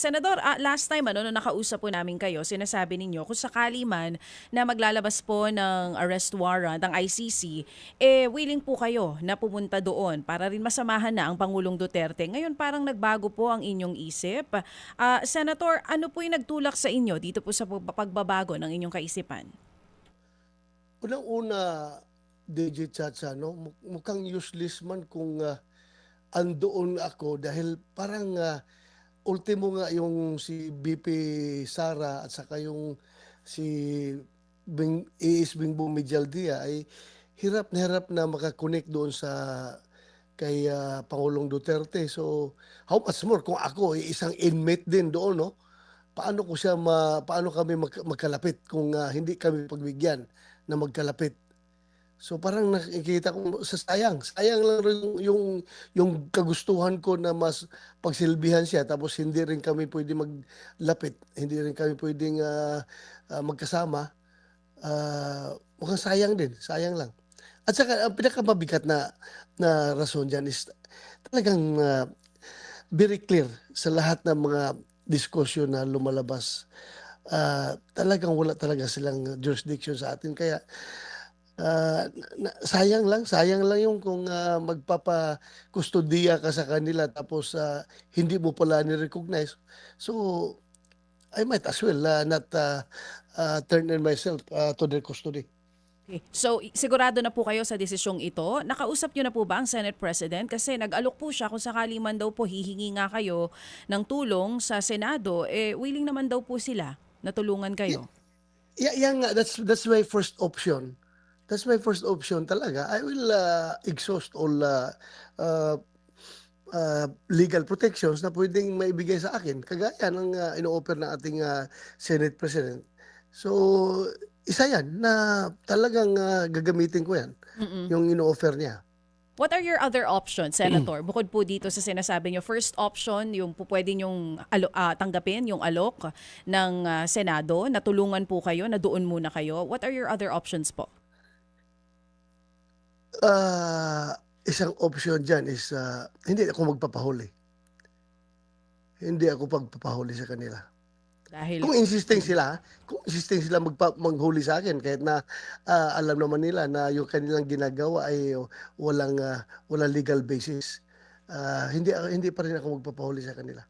Senador, last time nung nakausap po namin kayo, sinasabi ninyo kung sakali man na maglalabas po ng arrest warrant ang ICC, willing po kayo na pumunta doon para rin masamahan na ang Pangulong Duterte. Ngayon parang nagbago po ang inyong isip. Senator, ano po yung nagtulak sa inyo dito po sa pagbabago ng inyong kaisipan? Unang-una, DJ Chacha, no? Mukhang useless man kung andoon ako dahil parang ultimo nga yung si BP Sara at saka yung si AS Bingbong Medialdia ay hirap na makakonect doon sa kay Pangulong Duterte. So, how much more kung ako ay isang inmate din doon, no? Paano kami magkalapit kung hindi kami pagbigyan na magkalapit. So parang nakikita ko sayang lang rin yung kagustuhan ko na mas pagsilbihan siya tapos hindi rin kami pwede maglapit, hindi rin kami puwedeng magkasama. Mukhang sayang din, sayang lang. At saka ang pinakamabigat na rason diyan is talagang very clear sa lahat ng mga diskusyon na lumalabas. Talagang wala talaga silang jurisdiction sa atin kaya sayang lang yung kung magpapakustodiya ka sa kanila tapos hindi mo pala ni-recognize. So, I might as well not turn in myself to their custody. Okay. So, sigurado na po kayo sa desisyong ito. Nakausap niyo na po ba ang Senate President? Kasi nag-alok po siya kung sakali man daw po hihingi nga kayo ng tulong sa Senado, willing naman daw po sila na tulungan Y kayo. yan nga, that's my first option. That's my first option talaga. I will exhaust all uh, legal protections na puwedeng maibigay sa akin kagaya ng ino-offer ng ating Senate President. So, isa 'yan na talagang gagamitin ko 'yan, Mm. yung ino-offer niya. What are your other options, Senator? Bukod po dito sa sinasabi niyo, first option, yung po pwede niyong tanggapin, yung alok ng Senado, na tulungan po kayo, na doon muna kayo. What are your other options po? Isang option diyan is hindi ako magpapahuli. Hindi ako pagpapahuli sa kanila. Dahil, Kung insisting sila manghuli sa'kin kahit na alam naman nila na yung kanilang ginagawa ay walang legal basis, hindi pa rin ako magpapahuli sa kanila.